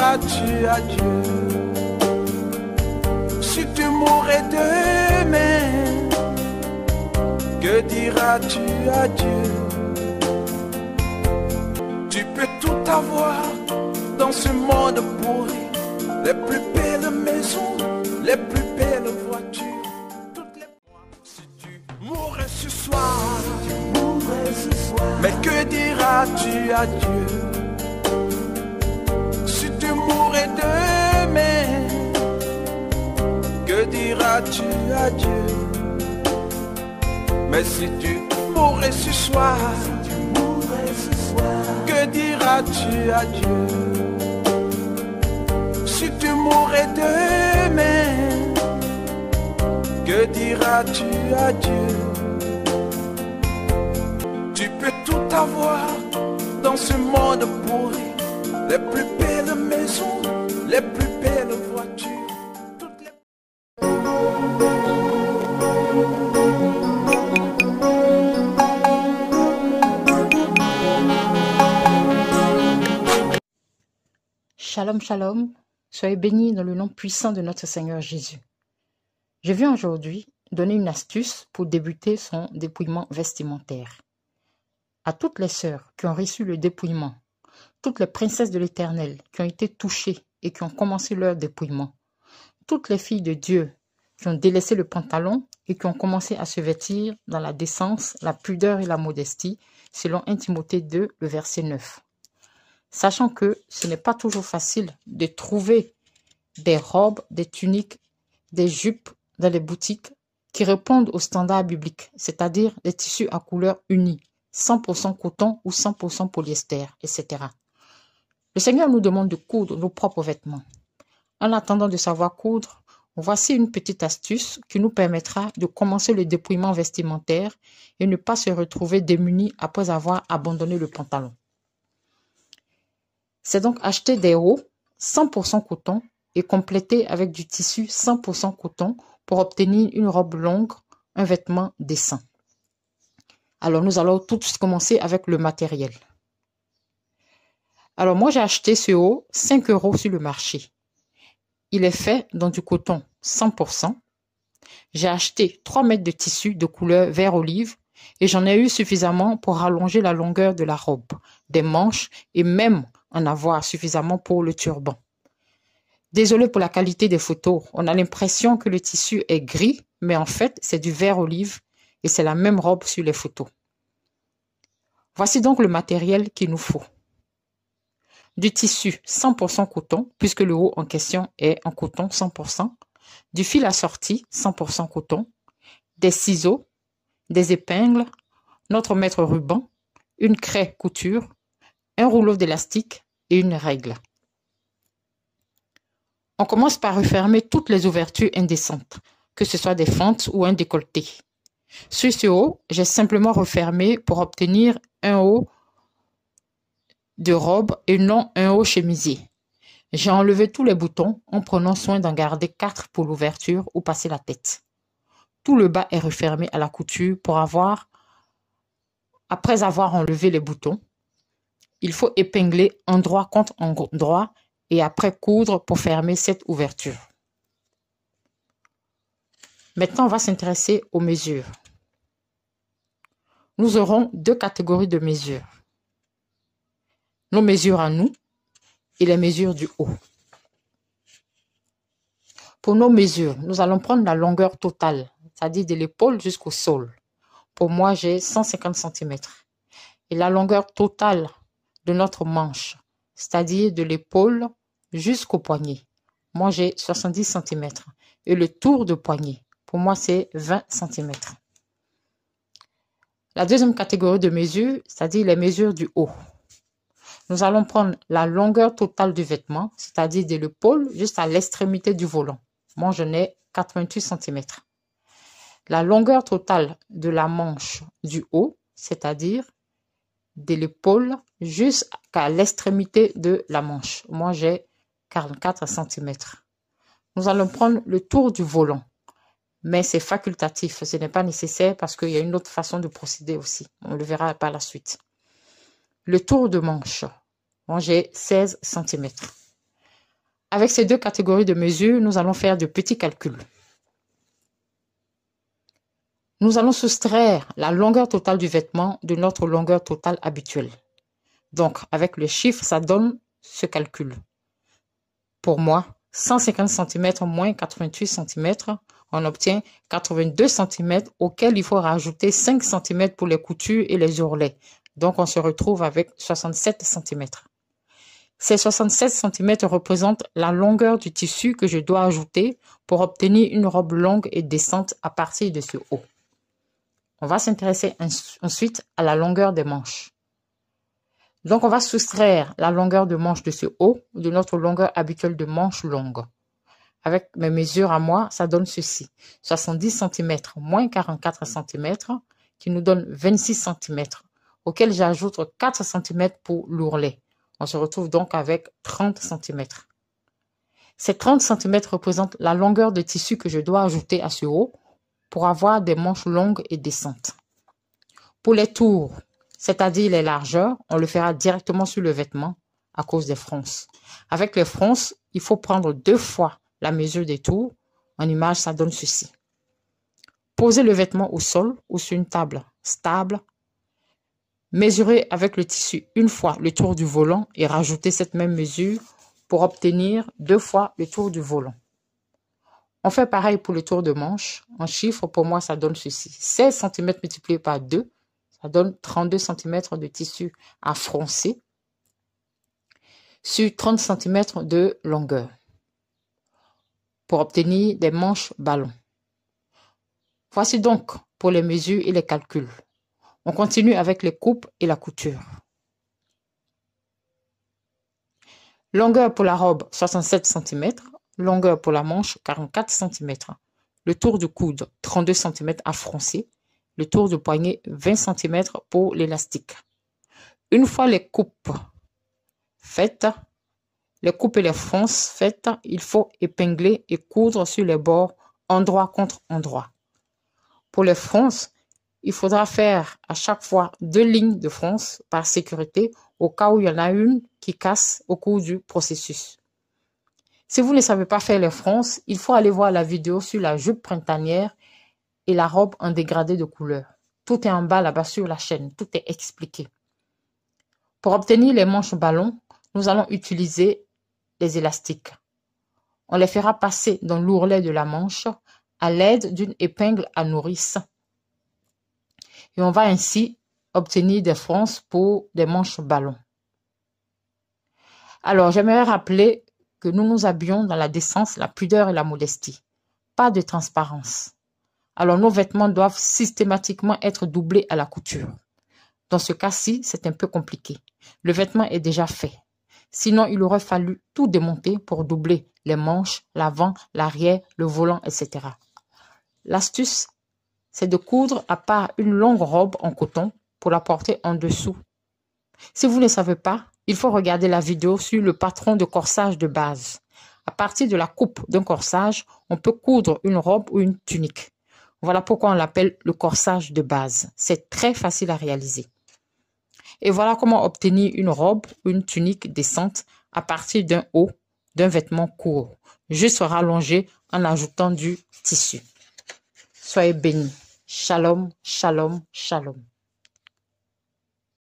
diras-tu à Dieu? Si tu mourais demain, que diras-tu à Dieu? Tu peux tout avoir dans ce monde pourri, les plus belles maisons, les plus belles voitures, toutes les... Si tu mourrais ce soir, mais que diras-tu à Dieu? Si tu mourais demain, que diras-tu à Dieu? Mais si tu mourrais ce soir, que diras-tu à Dieu? Si tu mourais demain, que diras-tu à Dieu? Tu peux tout avoir dans ce monde pourri, les plus belles maisons, les plus belles voitures, toutes les... Shalom, shalom, soyez bénis dans le nom puissant de notre Seigneur Jésus. Je viens aujourd'hui donner une astuce pour débuter son dépouillement vestimentaire. À toutes les sœurs qui ont reçu le dépouillement, toutes les princesses de l'Éternel qui ont été touchées et qui ont commencé leur dépouillement, toutes les filles de Dieu qui ont délaissé le pantalon et qui ont commencé à se vêtir dans la décence, la pudeur et la modestie, selon 1 Timothée 2, le verset 9. Sachant que ce n'est pas toujours facile de trouver des robes, des tuniques, des jupes dans les boutiques qui répondent aux standards bibliques, c'est-à-dire des tissus à couleur unie, 100% coton ou 100% polyester, etc. Le Seigneur nous demande de coudre nos propres vêtements. En attendant de savoir coudre, voici une petite astuce qui nous permettra de commencer le dépouillement vestimentaire et ne pas se retrouver démunis après avoir abandonné le pantalon. C'est donc acheter des hauts 100% coton et compléter avec du tissu 100% coton pour obtenir une robe longue, un vêtement décent. Alors nous allons tout de suite commencer avec le matériel. Alors moi j'ai acheté ce haut 5 € sur le marché. Il est fait dans du coton 100%. J'ai acheté 3 mètres de tissu de couleur vert olive et j'en ai eu suffisamment pour rallonger la longueur de la robe, des manches et même en avoir suffisamment pour le turban. Désolé pour la qualité des photos, on a l'impression que le tissu est gris, mais en fait c'est du vert olive et c'est la même robe sur les photos. Voici donc le matériel qu'il nous faut. Du tissu 100% coton, puisque le haut en question est en coton 100%, du fil assorti 100% coton, des ciseaux, des épingles, notre mètre ruban, une craie couture, un rouleau d'élastique et une règle. On commence par refermer toutes les ouvertures indécentes, que ce soit des fentes ou un décolleté. Sur ce haut, j'ai simplement refermé pour obtenir un haut de robe et non un haut chemisier. J'ai enlevé tous les boutons en prenant soin d'en garder 4 pour l'ouverture ou passer la tête. Tout le bas est refermé à la couture après avoir enlevé les boutons. Il faut épingler endroit contre endroit et après coudre pour fermer cette ouverture. Maintenant, on va s'intéresser aux mesures. Nous aurons 2 catégories de mesures. Nos mesures à nous et les mesures du haut. Pour nos mesures, nous allons prendre la longueur totale, c'est-à-dire de l'épaule jusqu'au sol. Pour moi, j'ai 150 cm. Et la longueur totale de notre manche, c'est-à-dire de l'épaule jusqu'au poignet. Moi, j'ai 70 cm. Et le tour de poignet, pour moi, c'est 20 cm. La deuxième catégorie de mesures, c'est-à-dire les mesures du haut. Nous allons prendre la longueur totale du vêtement, c'est-à-dire de l'épaule jusqu'à l'extrémité du volant. Moi, j'en ai 88 cm. La longueur totale de la manche du haut, c'est-à-dire de l'épaule jusqu'à l'extrémité de la manche. Moi, j'ai 44 cm. Nous allons prendre le tour du volant. Mais c'est facultatif, ce n'est pas nécessaire parce qu'il y a une autre façon de procéder aussi. On le verra par la suite. Le tour de manche, moi j'ai 16 cm. Avec ces deux catégories de mesures, nous allons faire de petits calculs. Nous allons soustraire la longueur totale du vêtement de notre longueur totale habituelle. Donc, avec le chiffre, ça donne ce calcul. Pour moi, 150 cm moins 88 cm, on obtient 82 cm auquel il faut rajouter 5 cm pour les coutures et les ourlets. Donc, on se retrouve avec 67 cm. Ces 67 cm représentent la longueur du tissu que je dois ajouter pour obtenir une robe longue et décente à partir de ce haut. On va s'intéresser ensuite à la longueur des manches. Donc, on va soustraire la longueur de manche de ce haut de notre longueur habituelle de manche longue. Avec mes mesures à moi, ça donne ceci. 70 cm moins 44 cm qui nous donne 26 cm, auquel j'ajoute 4 cm pour l'ourlet. On se retrouve donc avec 30 cm. Ces 30 cm représentent la longueur de tissu que je dois ajouter à ce haut pour avoir des manches longues et décentes. Pour les tours, c'est-à-dire les largeurs, on le fera directement sur le vêtement à cause des fronces. Avec les fronces, il faut prendre 2 fois la mesure des tours. En image, ça donne ceci. Posez le vêtement au sol ou sur une table stable. Mesurez avec le tissu une fois le tour du volant et rajoutez cette même mesure pour obtenir 2 fois le tour du volant. On fait pareil pour le tour de manche. En chiffres, pour moi, ça donne ceci. 16 cm multiplié par 2, ça donne 32 cm de tissu à froncer sur 30 cm de longueur pour obtenir des manches ballons. Voici donc pour les mesures et les calculs. On continue avec les coupes et la couture. Longueur pour la robe, 67 cm. Longueur pour la manche, 44 cm. Le tour du coude, 32 cm à froncer. Le tour du poignet, 20 cm pour l'élastique. Une fois les coupes faites, les coupes et les fronces faites, il faut épingler et coudre sur les bords endroit contre endroit. Pour les fronces, il faudra faire à chaque fois 2 lignes de fronce par sécurité au cas où il y en a une qui casse au cours du processus. Si vous ne savez pas faire les fronces, il faut aller voir la vidéo sur la jupe printanière et la robe en dégradé de couleur. Tout est en bas là-bas sur la chaîne, tout est expliqué. Pour obtenir les manches ballons, nous allons utiliser les élastiques. On les fera passer dans l'ourlet de la manche à l'aide d'une épingle à nourrice. Et on va ainsi obtenir des fronces pour des manches ballons. Alors, j'aimerais rappeler que nous nous habillons dans la décence, la pudeur et la modestie. Pas de transparence. Alors, nos vêtements doivent systématiquement être doublés à la couture. Dans ce cas-ci, c'est un peu compliqué. Le vêtement est déjà fait. Sinon, il aurait fallu tout démonter pour doubler les manches, l'avant, l'arrière, le volant, etc. L'astuce, c'est de coudre à part une longue robe en coton pour la porter en dessous. Si vous ne savez pas, il faut regarder la vidéo sur le patron de corsage de base. À partir de la coupe d'un corsage, on peut coudre une robe ou une tunique. Voilà pourquoi on l'appelle le corsage de base. C'est très facile à réaliser. Et voilà comment obtenir une robe ou une tunique décente à partir d'un haut, d'un vêtement court, juste rallongé en ajoutant du tissu. Soyez bénis. Shalom, shalom, shalom.